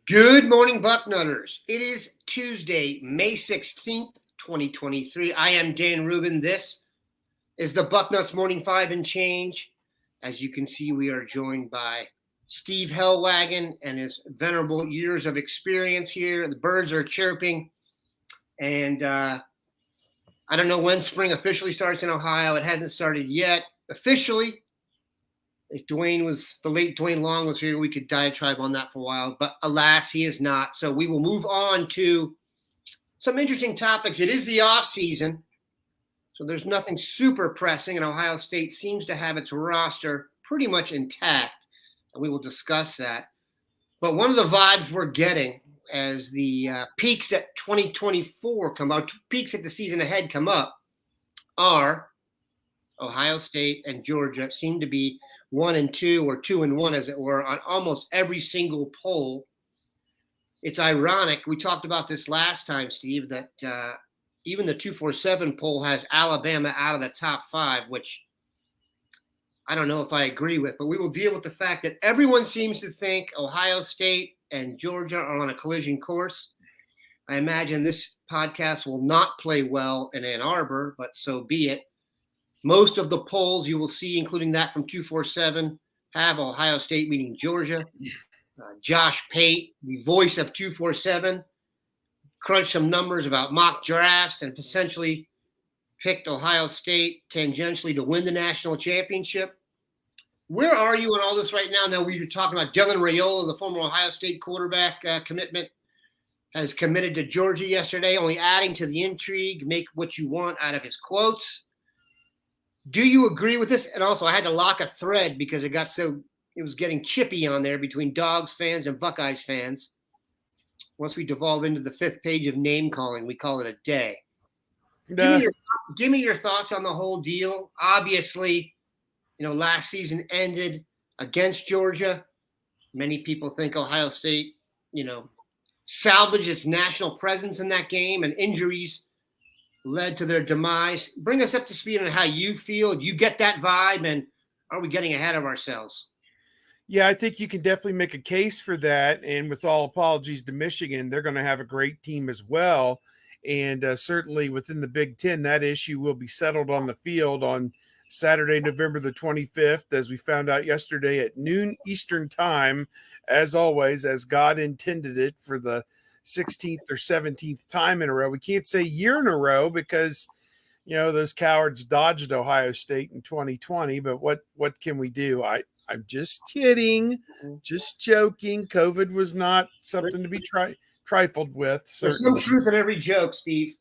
Good morning, Bucknutters. It is Tuesday, May 16th, 2023. I am Dan Rubin. This is the Bucknuts Morning 5 and Change. As you can see, we are joined by Steve Helwagen and his venerable years of experience here. The birds are chirping. And I don't know when spring officially starts in Ohio. It hasn't started yet officially. If the late Dwayne Long was here, we could diatribe on that for a while, but alas, he is not. So we will move on to some interesting topics. It is the off season, so there's nothing super pressing, and Ohio State seems to have its roster pretty much intact, and we will discuss that. But one of the vibes we're getting as the peaks at 2024 come out, peaks at the season ahead come up, are Ohio State and Georgia seem to be 1 and 2 or 2 and 1, as it were, on almost every single poll. It's ironic. We talked about this last time, Steve, that even the 247 poll has Alabama out of the top 5, which I don't know if I agree with, but we will deal with the fact that everyone seems to think Ohio State and Georgia are on a collision course. I imagine this podcast will not play well in Ann Arbor, but so be it. Most of the polls you will see, including that from 247, have Ohio State beating Georgia. Josh Pate, the voice of 247, crunched some numbers about mock drafts and potentially picked Ohio State tangentially to win the national championship. Where are you on all this right now? Now we were talking about Dylan Raiola, the former Ohio State quarterback commitment, has committed to Georgia yesterday, only adding to the intrigue, make what you want out of his quotes. Do you agree with this? And also, I had to lock a thread because it was getting chippy on there between Dawgs fans and Buckeyes fans. Once we devolve into the 5th page of name calling, we call it a day. Give me your thoughts on the whole deal. Obviously, last season ended against Georgia. Many people think Ohio State, salvaged its national presence in that game, and injuries led to their demise. Bring us up to speed on how you feel. Do you get that vibe, and are we getting ahead of ourselves? Yeah, I think you can definitely make a case for that. And with all apologies to Michigan, they're going to have a great team as well. And certainly within the Big Ten, that issue will be settled on the field on Saturday, November the 25th, as we found out yesterday at noon Eastern time, as always, as God intended it, for the 16th or 17th time in a row. We can't say year in a row because, those cowards dodged Ohio State in 2020. But what can we do? I'm just kidding, just joking. COVID was not something to be trifled with. There's some truth in every joke, Steve.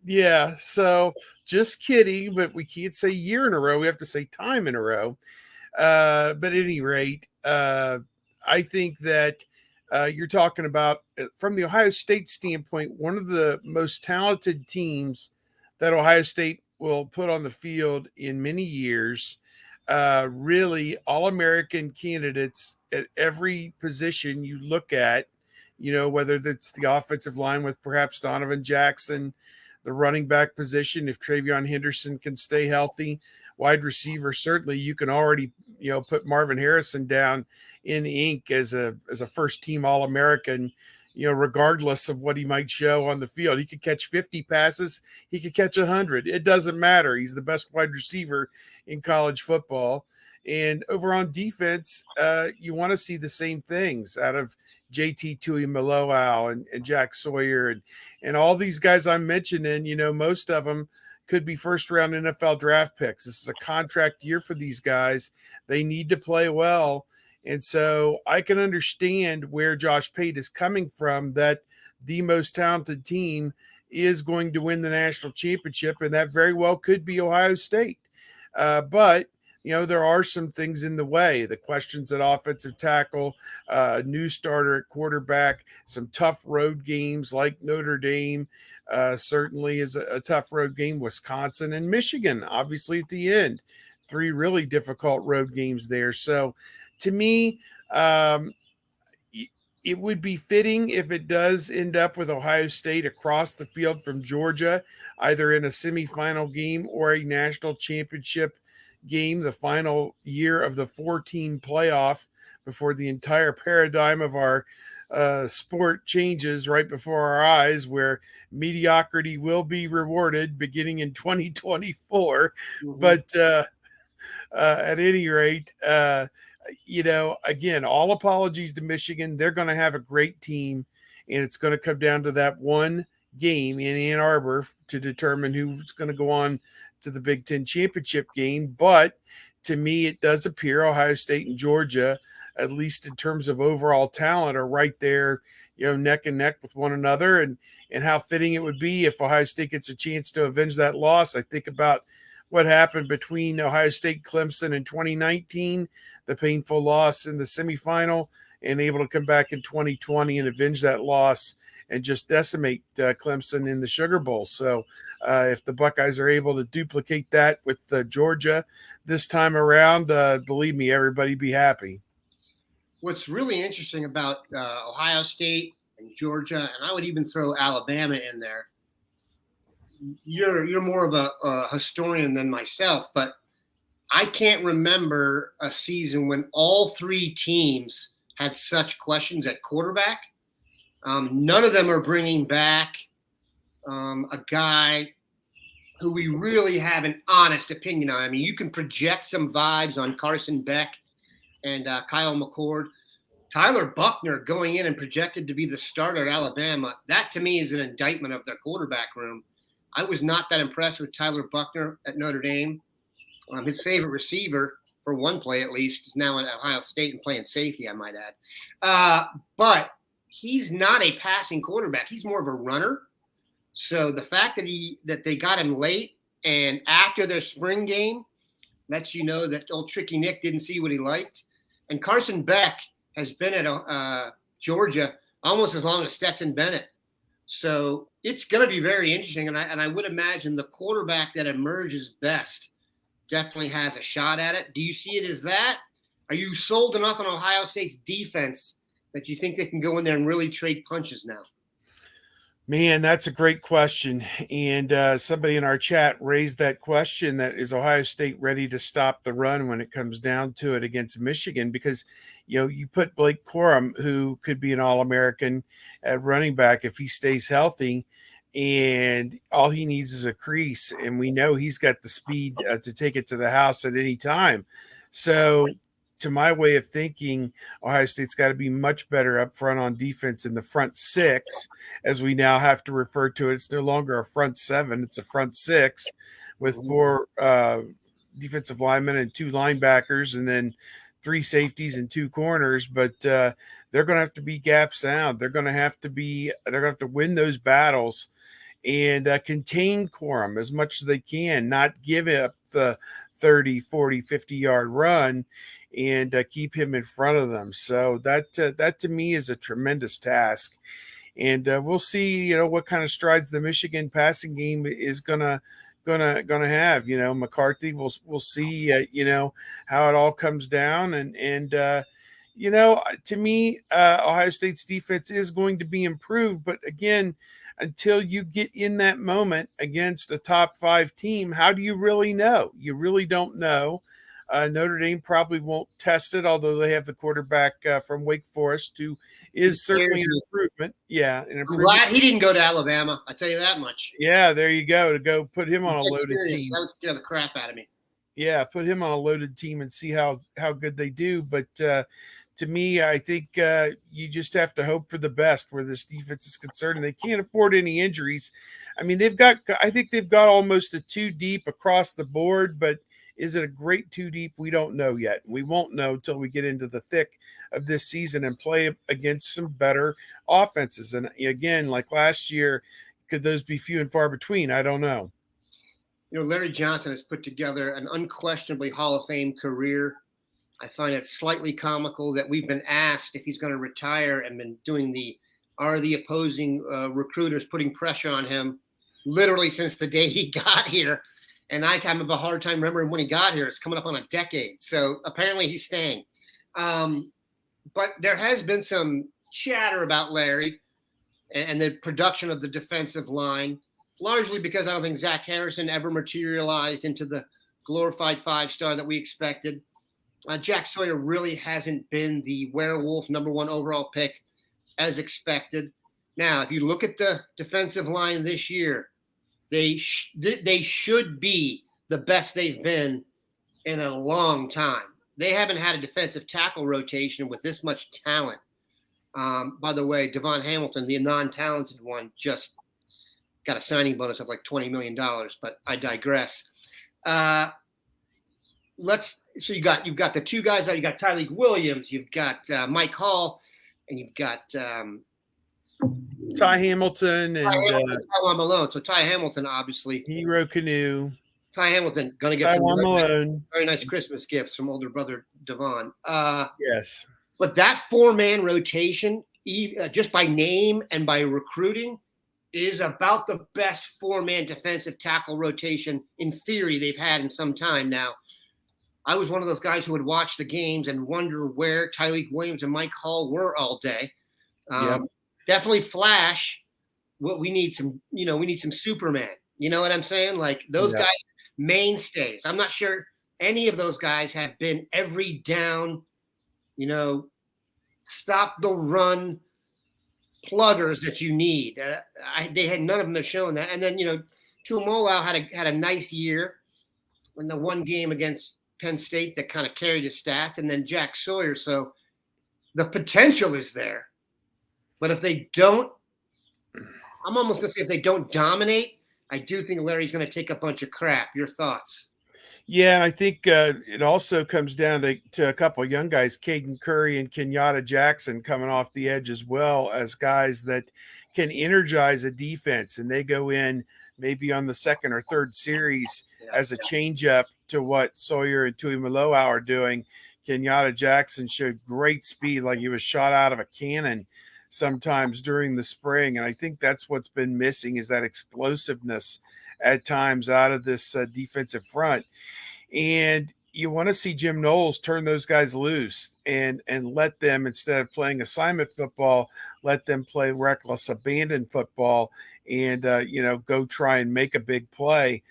Yeah, so just kidding, but we can't say year in a row. We have to say time in a row. But at any rate, I think that you're talking about, from the Ohio State standpoint, one of the most talented teams that Ohio State will put on the field in many years. Really All-American candidates at every position you look at, whether that's the offensive line with perhaps Donovan Jackson, the running back position, if Travion Henderson can stay healthy, wide receiver, certainly you can already, put Marvin Harrison down in ink as a first team All-American, regardless of what he might show on the field. He could catch 50 passes. He could catch 100. It doesn't matter. He's the best wide receiver in college football. And over on defense, you want to see the same things out of JT Tuimoloau and Jack Sawyer and all these guys I'm mentioning. Most of them could be first-round NFL draft picks. This is a contract year for these guys. They need to play well. And so I can understand where Josh Pate is coming from, that the most talented team is going to win the national championship, and that very well could be Ohio State. But there are some things in the way. The questions at offensive tackle, new starter at quarterback, some tough road games like Notre Dame certainly is a tough road game. Wisconsin and Michigan, obviously at the end, 3 really difficult road games there. So to me, it would be fitting if it does end up with Ohio State across the field from Georgia, either in a semifinal game or a national championship game, the final year of the 4-team playoff before the entire paradigm of our sport changes right before our eyes, where mediocrity will be rewarded beginning in 2024. Mhm. But at any rate, again, all apologies to Michigan. They're going to have a great team, and it's going to come down to that one game in Ann Arbor to determine who's going to go on to the Big Ten championship game. But to me, it does appear Ohio State and Georgia, at least in terms of overall talent, are right there, neck and neck with one another. And how fitting it would be if Ohio State gets a chance to avenge that loss. I think about what happened between Ohio State Clemson in 2019, the painful loss in the semifinal, and able to come back in 2020 and avenge that loss and just decimate Clemson in the Sugar Bowl. So if the Buckeyes are able to duplicate that with Georgia this time around, believe me, everybody be happy. What's really interesting about Ohio State and Georgia, and I would even throw Alabama in there. You're more of a historian than myself, but I can't remember a season when all three teams had such questions at quarterback. None of them are bringing back a guy who we really have an honest opinion on. I mean, you can project some vibes on Carson Beck and Kyle McCord. Tyler Buckner going in and projected to be the starter at Alabama. That to me is an indictment of their quarterback room. I was not that impressed with Tyler Buckner at Notre Dame. His favorite receiver, for one play at least, is now at Ohio State and playing safety, I might add. But he's not a passing quarterback. He's more of a runner. So the fact that they got him late and after their spring game lets you know that old Tricky Nick didn't see what he liked. And Carson Beck has been at Georgia almost as long as Stetson Bennett. So it's going to be very interesting. And I would imagine the quarterback that emerges best definitely has a shot at it. Do you see it as that? Are you sold enough on Ohio State's defense that you think they can go in there and really trade punches now? Man, that's a great question. And somebody in our chat raised that question, that is Ohio State ready to stop the run when it comes down to it against Michigan? Because, you put Blake Corum, who could be an All-American at running back if he stays healthy, and all he needs is a crease. And we know he's got the speed to take it to the house at any time. So to my way of thinking, Ohio State's got to be much better up front on defense in the front six, as we now have to refer to it. It's no longer a front seven, it's a front six with four defensive linemen and two linebackers, and then three safeties and two corners. But they're going to have to be gap sound. They're going to have to win those battles and contain Corum as much as they can, not give up the 30, 40, 50-yard run, and keep him in front of them. So that to me is a tremendous task. And we'll see, what kind of strides the Michigan passing game is gonna have. McCarthy, we'll see, how it all comes down. And to me, Ohio State's defense is going to be improved. But again, until you get in that moment against a top 5 team, how do you really know? You really don't know. Notre Dame probably won't test it, although they have the quarterback from Wake Forest, who is certainly an improvement. Yeah, an improvement. I'm glad he didn't go to Alabama. I'll tell you that much. Yeah, there you go. To go put him on a loaded team. That would scare the crap out of me. Yeah, put him on a loaded team and see how good they do. But to me, I think you just have to hope for the best where this defense is concerned, and they can't afford any injuries. I mean, I think they've got almost a 2 deep across the board, but is it a great 2 deep? We don't know yet. We won't know till we get into the thick of this season and play against some better offenses. And again, like last year, could those be few and far between? I don't know. Larry Johnson has put together an unquestionably Hall of Fame career. I find it slightly comical that we've been asked if he's going to retire and been doing the opposing recruiters putting pressure on him literally since the day he got here. And I kind of have a hard time remembering when he got here. It's coming up on a decade. So apparently he's staying. But there has been some chatter about Larry and the production of the defensive line, largely because I don't think Zach Harrison ever materialized into the glorified 5-star that we expected. Jack Sawyer really hasn't been the werewolf number 1 overall pick as expected. Now, if you look at the defensive line this year, they should be the best they've been in a long time. They haven't had a defensive tackle rotation with this much talent. By the way, Devon Hamilton, the non-talented one, just got a signing bonus of like $20 million, but I digress. So you've got the two guys out. You got Tyreek Williams, you've got Mike Hall, and you've got Ty Hamilton and Tywon Malone. So Ty Hamilton, obviously, Hero Canoe. Ty Hamilton going to get some very nice Christmas gifts from older brother Devon. Yes, but that 4-man rotation, just by name and by recruiting, is about the best 4-man defensive tackle rotation in theory they've had in some time now. I was one of those guys who would watch the games and wonder where Tyreek Williams and Mike Hall were all day. Definitely flash. What we need some Superman. You know what I'm saying? Like those guys, mainstays. I'm not sure any of those guys have been every down, stop the run pluggers that you need. None of them have shown that. And then, Tuamolau had a nice year in the one game against Penn State that kind of carried his stats, and then Jack Sawyer. So the potential is there. But if they don't, I'm almost going to say if they don't dominate, I do think Larry's going to take a bunch of crap. Your thoughts? Yeah, and I think it also comes down to a couple of young guys, Caden Curry and Kenyatta Jackson, coming off the edge as well as guys that can energize a defense, and they go in maybe on the second or third series as a change-up to what Sawyer and Tuimoloau are doing. Kenyatta Jackson showed great speed, like he was shot out of a cannon sometimes during the spring, and I think that's what's been missing is that explosiveness at times out of this defensive front. And you want to see Jim Knowles turn those guys loose and let them, instead of playing assignment football, let them play reckless abandon football and go try and make a big play.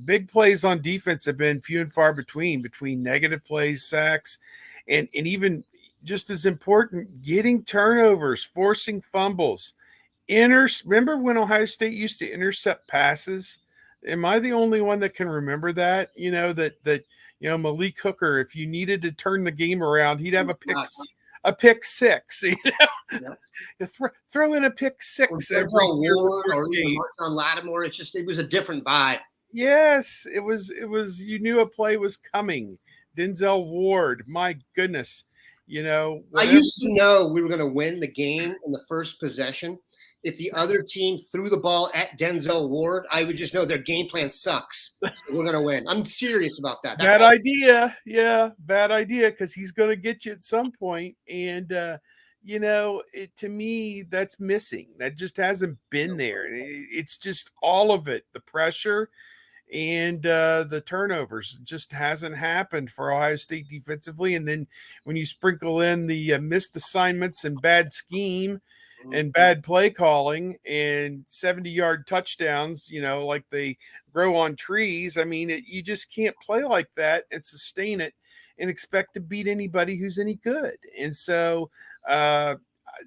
Big plays on defense have been few and far between negative plays, sacks, and even just as important, getting turnovers, forcing fumbles. Remember when Ohio State used to intercept passes? Am I the only one that can remember that? Malik Hooker, if you needed to turn the game around, he'd have a pick six. Throw in a pick six every year. Or even Marshawn Lattimore. It was a different vibe. Yes, it was. You knew a play was coming. Denzel Ward, my goodness. I used to know we were going to win the game in the first possession. If the other team threw the ball at Denzel Ward, I would just know their game plan sucks. So we're going to win. I'm serious about that. Bad idea. Yeah, bad idea, because he's going to get you at some point. And, to me, that's missing. That just hasn't been there. It's just all of it, the pressure and the turnovers just hasn't happened for Ohio State defensively. And then when you sprinkle in the missed assignments and bad scheme and bad play calling and 70-yard touchdowns, like they grow on trees. I mean, you just can't play like that and sustain it and expect to beat anybody who's any good. And so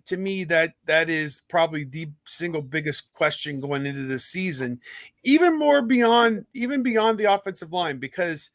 to me, that is probably the single biggest question going into this season, even beyond the offensive line, because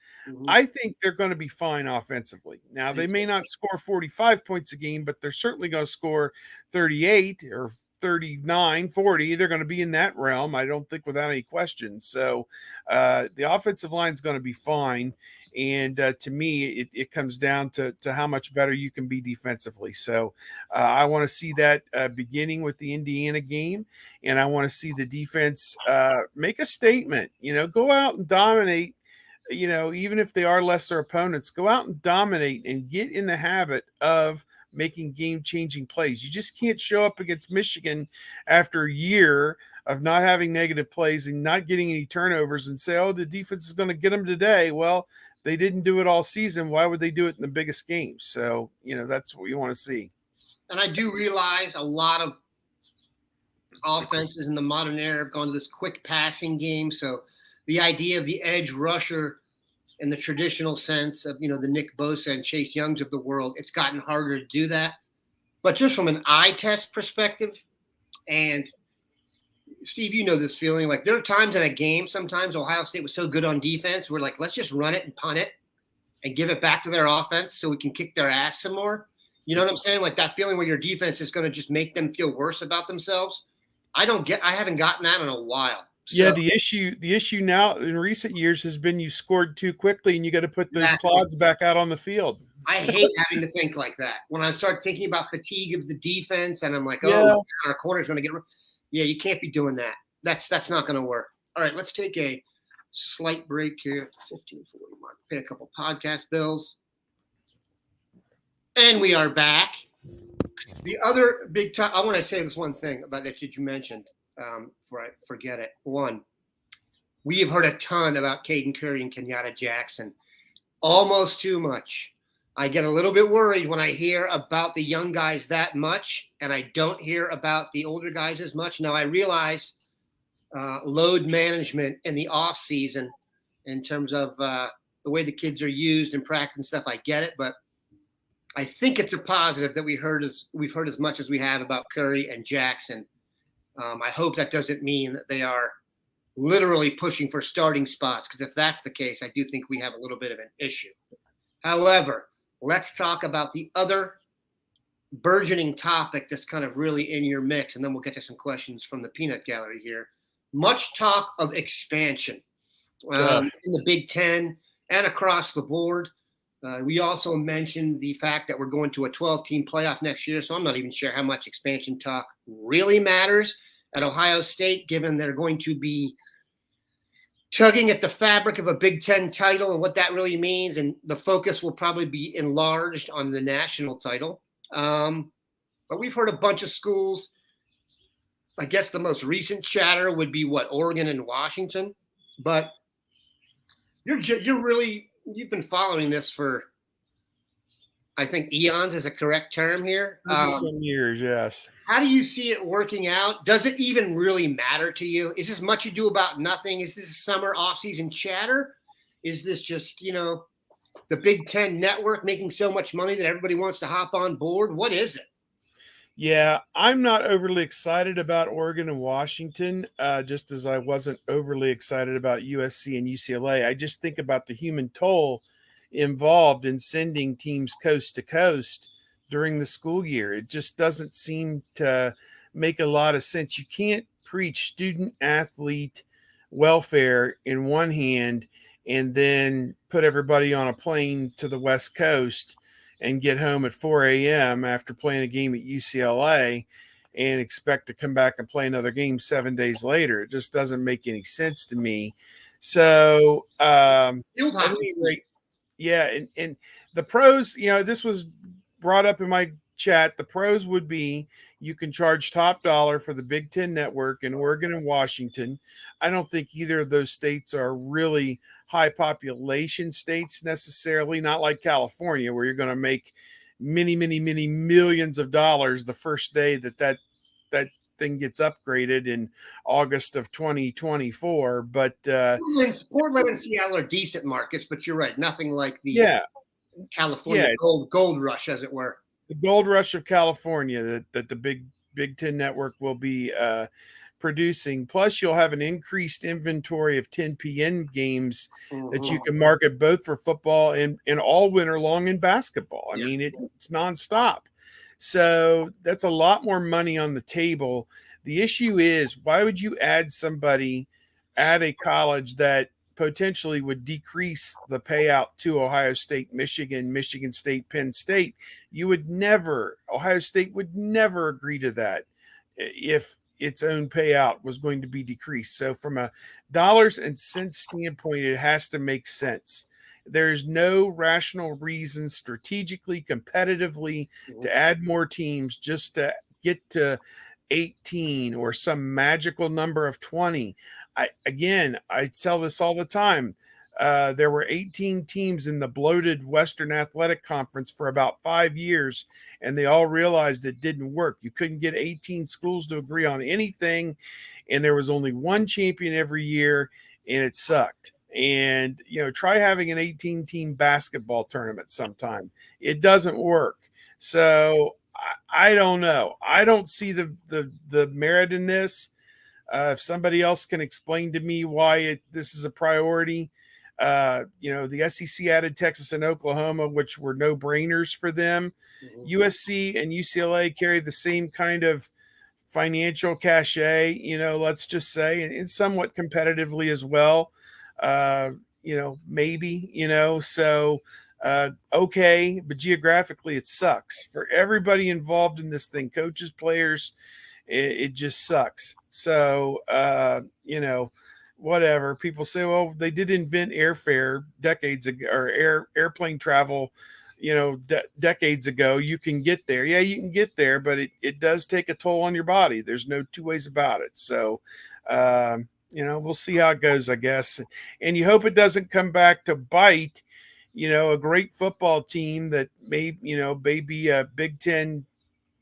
I think they're going to be fine offensively. Now, they may not score 45 points a game, but they're certainly going to score 38 or 39, 40. They're going to be in that realm, I don't think, without any question. So the offensive line is going to be fine. And to me, it comes down to how much better you can be defensively. So I want to see that beginning with the Indiana game, and I want to see the defense make a statement. Go out and dominate. Even if they are lesser opponents, go out and dominate and get in the habit of making game-changing plays. You just can't show up against Michigan after a year of not having negative plays and not getting any turnovers and say, oh, the defense is going to get them today. Well, they didn't do it all season. Why would they do it in the biggest games? So, that's what you want to see. And I do realize a lot of offenses in the modern era have gone to this quick passing game. So the idea of the edge rusher in the traditional sense of, the Nick Bosa and Chase Youngs of the world, it's gotten harder to do that. But just from an eye test perspective, and Steve, you know this feeling. Like there are times in a game, sometimes Ohio State was so good on defense, we're like, let's just run it and punt it and give it back to their offense so we can kick their ass some more. You know what I'm saying? Like that feeling where your defense is going to just make them feel worse about themselves. I haven't gotten that in a while. So, Yeah, the issue now in recent years has been you scored too quickly and you got to put those clods back out on the field. I hate having to think like that. When I start thinking about fatigue of the defense and I'm like, oh, our corner's going to get – yeah, you can't be doing that. That's not going to work. All right, let's take a slight break here at the 15:40 mark. Pay a couple podcast bills. And we are back. The other big – I want to say this one thing about that you mentioned before I forget it. One, we have heard a ton about Caden Curry and Kenyatta Jackson. Almost too much. I get a little bit worried when I hear about the young guys that much, and I don't hear about the older guys as much. Now, I realize load management in the off season in terms of the way the kids are used in practice and stuff. I get it, but I think it's a positive that we've heard as much as we have about Curry and Jackson. I hope that doesn't mean that they are literally pushing for starting spots, because if that's the case, I do think we have a little bit of an issue. However, let's talk about the other burgeoning topic that's kind of really in your mix, and then we'll get to some questions from the peanut gallery here. Much talk of expansion in the Big Ten and across the board. We also mentioned the fact that we're going to a 12-team playoff next year, so I'm not even sure how much expansion talk really matters at Ohio State, given they're going to be tugging at the fabric of a Big Ten title and what that really means, and the focus will probably be enlarged on the national title. But we've heard a bunch of schools. I guess the most recent chatter would be Oregon and Washington. But you've been following this for, I think eons is a correct term here. Some years, yes. How do you see it working out? Does it even really matter to you? Is this much ado about nothing? Is this a summer off-season chatter? Is this just, the Big Ten network making so much money that everybody wants to hop on board? What is it? Yeah, I'm not overly excited about Oregon and Washington, just as I wasn't overly excited about USC and UCLA. I just think about the human toll involved in sending teams coast to coast during the school year. It just doesn't seem to make a lot of sense. You can't preach student athlete welfare in one hand and then put everybody on a plane to the West Coast and get home at 4 a.m. after playing a game at UCLA and expect to come back and play another game 7 days later. It just doesn't make any sense to me. So, at any rate, yeah, and the pros, this was brought up in my chat. The pros would be you can charge top dollar for the Big Ten network in Oregon and Washington. I don't think either of those states are really high population states necessarily, not like California, where you're going to make many, many, many millions of dollars the first day that thing gets upgraded in August of 2024. But Portland and Seattle are decent markets, but you're right, nothing like the California gold rush, as it were. The gold rush of California that the Big Ten network will be producing. Plus, you'll have an increased inventory of 10 p.m. games that you can market both for football and all winter long in basketball. I mean, it's nonstop. So that's a lot more money on the table. The issue is, why would you add somebody at a college that potentially would decrease the payout to Ohio State, Michigan State, Penn State? Ohio State would never agree to that if its own payout was going to be decreased. So from a dollars and cents standpoint, it has to make sense. There's no rational reason strategically, competitively to add more teams just to get to 18 or some magical number of 20. I tell this all the time. There were 18 teams in the bloated Western Athletic Conference for about 5 years, and they all realized it didn't work. You couldn't get 18 schools to agree on anything, and there was only one champion every year, and it sucked. And, try having an 18-team basketball tournament sometime. It doesn't work. So I don't know. I don't see the merit in this. If somebody else can explain to me why this is a priority, the SEC added Texas and Oklahoma, which were no brainers for them. Mhm. USC and UCLA carry the same kind of financial cachet, let's just say, and somewhat competitively as well. Maybe, so okay, but geographically it sucks for everybody involved in this thing, coaches, players. It just sucks. So, whatever. People say, well, they did invent airfare decades ago, or airplane travel, decades ago. You can get there. Yeah, you can get there, but it does take a toll on your body. There's no two ways about it. So, we'll see how it goes, I guess. And you hope it doesn't come back to bite, a great football team that may be a Big Ten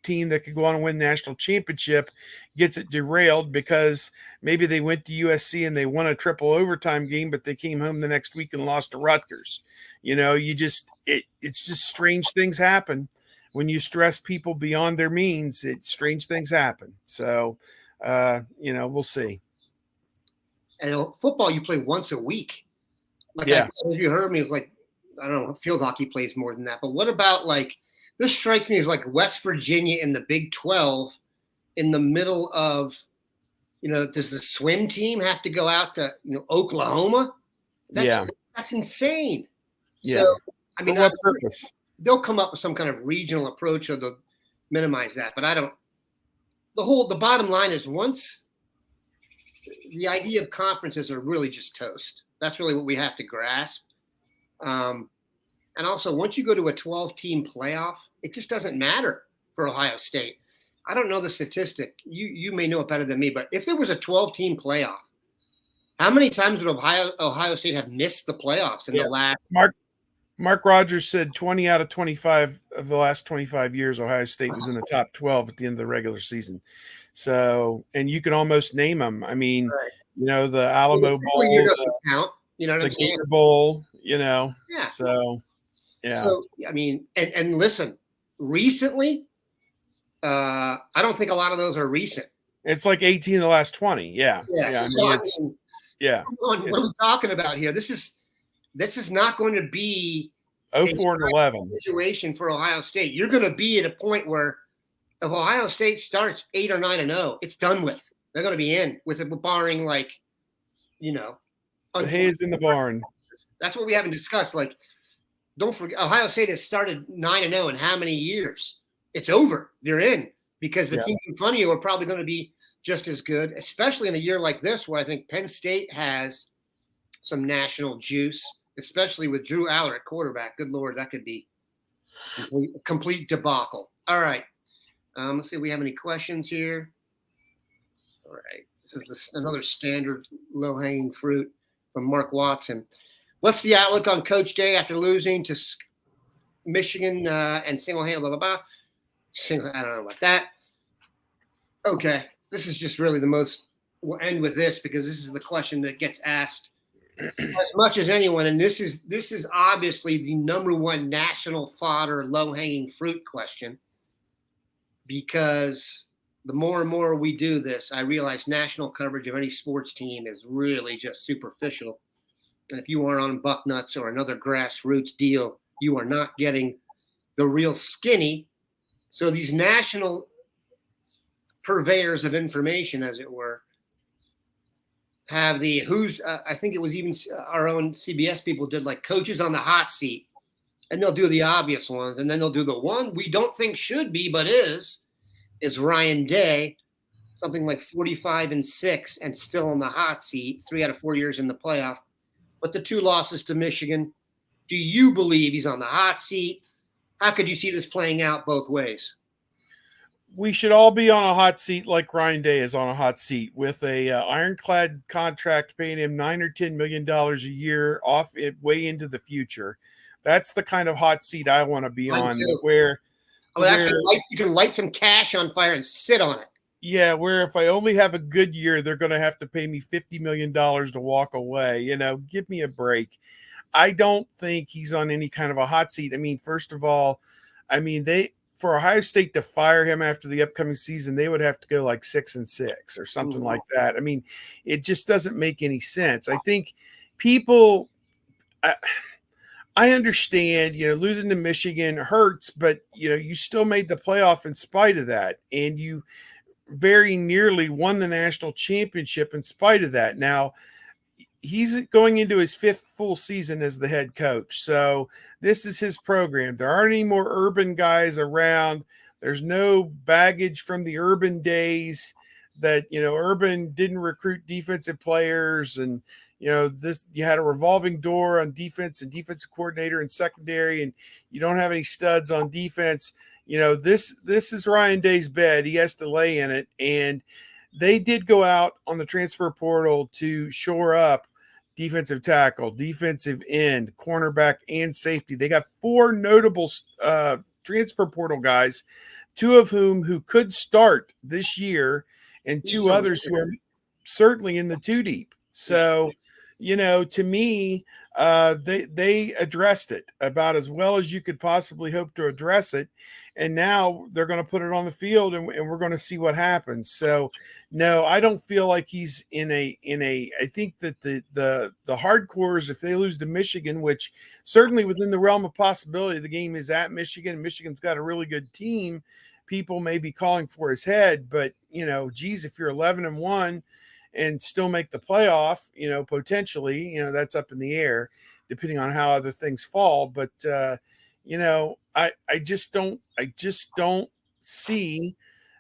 team that could go on and win national championship gets it derailed because maybe they went to USC and they won a triple overtime game, but they came home the next week and lost to Rutgers. It's just strange things happen when you stress people beyond their means. Strange things happen. So, we'll see. And football, you play once a week. Like, yeah. if you heard me, it's like, I don't know, field hockey plays more than that. But what about this strikes me as like West Virginia in the Big 12 in the middle of, does the swim team have to go out to, Oklahoma? That's insane. Yeah. So, I mean, for what purpose? They'll come up with some kind of regional approach or they'll minimize that. But the bottom line is once the idea of conferences are really just toast. That's really what we have to grasp. And also, once you go to a 12-team playoff, it just doesn't matter for Ohio State. I don't know the statistic. You may know it better than me, but if there was a 12-team playoff, how many times would Ohio State have missed the playoffs in the last? Mark Rogers said 20 out of 25 of the last 25 years, Ohio State was in the top 12 at the end of the regular season. So, and you can almost name them. I mean, right. The Alamo Bowl, doesn't count. The Gator Bowl, Yeah. So, yeah. So, I mean, and listen, recently, I don't think a lot of those are recent. It's like 18 of the last 20. Yeah. Yeah. What are we talking about here? This is not going to be 04 and 11 situation for Ohio State. You're going to be at a point where if Ohio State starts 8 or 9-0, it's done with. They're going to be in with it, barring the hay's in the barn. That's what we haven't discussed. Don't forget, Ohio State has started 9-0 in how many years? It's over. They're in because the teams in front of you are probably going to be just as good, especially in a year like this where I think Penn State has some national juice, especially with Drew Aller at quarterback. Good Lord, that could be a complete debacle. All right. Let's see if we have any questions here. All right. This is another standard low-hanging fruit from Mark Watson. What's the outlook on Coach Day after losing to Michigan and single-handed, blah, blah, blah? I don't know about that. Okay. This is just really we'll end with this because this is the question that gets asked as much as anyone. And this is obviously the number one national fodder, low-hanging fruit question because the more and more we do this, I realize national coverage of any sports team is really just superficial. And if you are on Bucknuts or another grassroots deal, you are not getting the real skinny. So these national purveyors of information, as it were, have I think it was even our own CBS people did coaches on the hot seat, and they'll do the obvious ones. And then they'll do the one we don't think should be, but is Ryan Day, something like 45-6 and still on the hot seat, 3 out of 4 years in the playoff. But the 2 losses to Michigan, do you believe he's on the hot seat? How could you see this playing out both ways? We should all be on a hot seat like Ryan Day is on a hot seat with a ironclad contract paying him $9 or $10 million a year off it way into the future. That's the kind of hot seat I want to be on where you can light some cash on fire and sit on it. Yeah, where if I only have a good year, they're going to have to pay me $50 million to walk away. Give me a break. I don't think he's on any kind of a hot seat. I mean, first of all, for Ohio State to fire him after the upcoming season, they would have to go like 6-6 or something like that. I mean, it just doesn't make any sense. I think people, I understand, losing to Michigan hurts, but you still made the playoff in spite of that, and you very nearly won the national championship in spite of that. Now, he's going into his 5th full season as the head coach. So this is his program. There aren't any more Urban guys around. There's no baggage from the Urban days that, Urban didn't recruit defensive players, and, you had a revolving door on defense and defensive coordinator and secondary, and you don't have any studs on defense. This is Ryan Day's bed. He has to lay in it. And they did go out on the transfer portal to shore up defensive tackle, defensive end, cornerback, and safety. They got 4 notable transfer portal guys, 2 of who could start this year, and 2 others who are certainly in the 2 deep. So, to me, they addressed it about as well as you could possibly hope to address it. And now they're going to put it on the field, and we're going to see what happens. So, no, I don't feel like he's in a. I think that the hardcores, if they lose to Michigan, which certainly within the realm of possibility, the game is at Michigan. Michigan's got a really good team. People may be calling for his head, but geez, if you're 11-1 and still make the playoff, potentially, that's up in the air depending on how other things fall. But I just don't see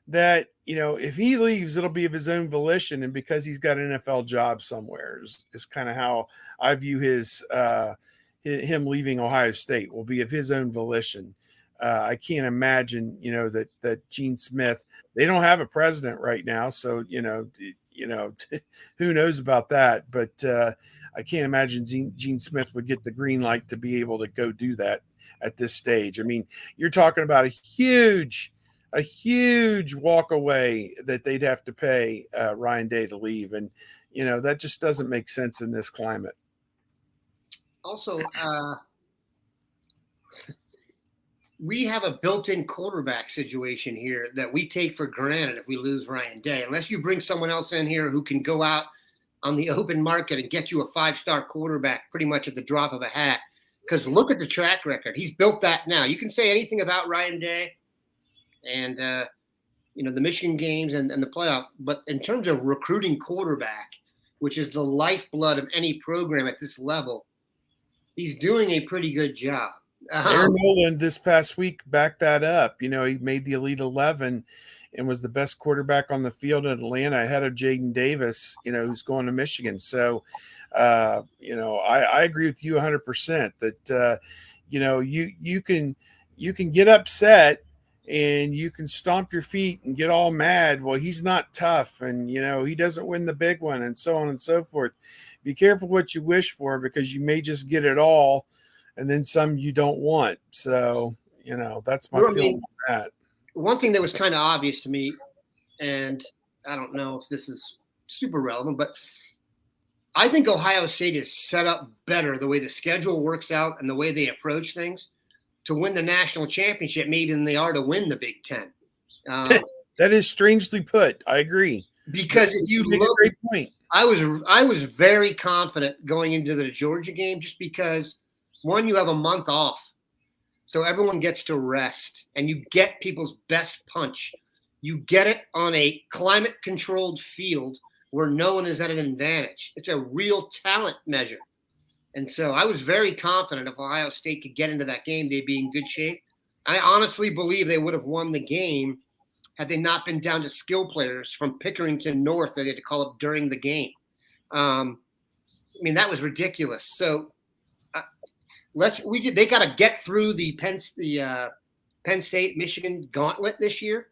that, if he leaves, it'll be of his own volition. And because he's got an NFL job somewhere is kind of how I view him leaving Ohio State will be of his own volition. I can't imagine, that Gene Smith, they don't have a president right now. So, who knows about that, but I can't imagine Gene Smith would get the green light to be able to go do that at this stage. I mean, you're talking about a huge walk away that they'd have to pay Ryan Day to leave. And, that just doesn't make sense in this climate. Also, we have a built-in quarterback situation here that we take for granted if we lose Ryan Day, unless you bring someone else in here who can go out on the open market and get you a 5-star quarterback pretty much at the drop of a hat. Because look at the track record. He's built that now. You can say anything about Ryan Day and, the Michigan games and the playoff. But in terms of recruiting quarterback, which is the lifeblood of any program at this level, he's doing a pretty good job. Aaron Noland this past week backed that up. He made the Elite 11 and was the best quarterback on the field in Atlanta ahead of Jaden Davis, who's going to Michigan. So, I agree with you 100% that, you can get upset and you can stomp your feet and get all mad. Well, he's not tough, and, he doesn't win the big one, and so on and so forth. Be careful what you wish for, because you may just get it all and then some you don't want. So, that's my feeling on that. One thing that was kind of obvious to me, and I don't know if this is super relevant, but I think Ohio State is set up better the way the schedule works out and the way they approach things to win the national championship maybe than they are to win the Big Ten. That is strangely put. I agree. Because if you make look, a great point. I was very confident going into the Georgia game just because, one, you have a month off. So everyone gets to rest and you get people's best punch. You get it on a climate-controlled field where no one is at an advantage. It's a real talent measure. And so I was very confident if Ohio State could get into that game, they'd be in good shape. I honestly believe they would have won the game had they not been down to skill players from Pickerington North that they had to call up during the game. That was ridiculous. So they got to get through the Penn State Michigan gauntlet this year.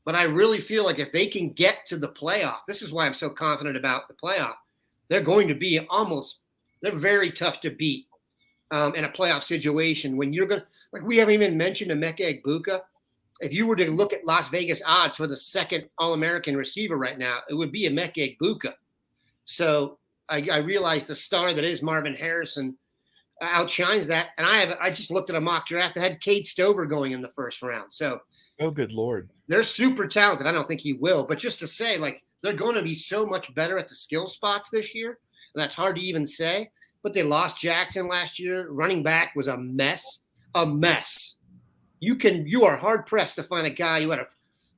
But I really feel like if they can get to the playoff, this is why I'm so confident about the playoff. They're going to be they're very tough to beat in a playoff situation. When you're going to, like, we haven't even mentioned Emeka Egbuka. If you were to look at Las Vegas odds for the second All-American receiver right now, it would be Emeka Egbuka. So I realize the star that is Marvin Harrison outshines that. And I just looked at a mock draft that had Cade Stover going in the first round. So Oh, good Lord. they're super talented. I don't think he will, but just to say, like, they're going to be so much better at the skill spots this year. And that's hard to even say. But they lost Jackson last year. Running back was a mess. A mess. You are hard pressed to find a guy who had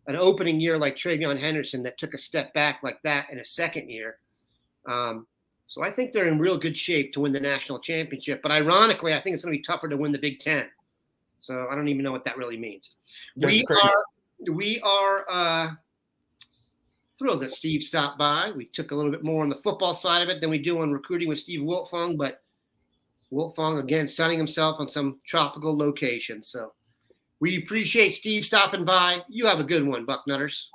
an opening year like Travion Henderson that took a step back like that in a second year. So I think they're in real good shape to win the national championship. But ironically, I think it's going to be tougher to win the Big Ten. So I don't even know what that really means. That's crazy. We are thrilled that Steve stopped by. We took a little bit more on the football side of it than we do on recruiting with Steve Wiltfong, but Wiltfong, again, sunning himself on some tropical location. So we appreciate Steve stopping by. You have a good one, Bucknutters.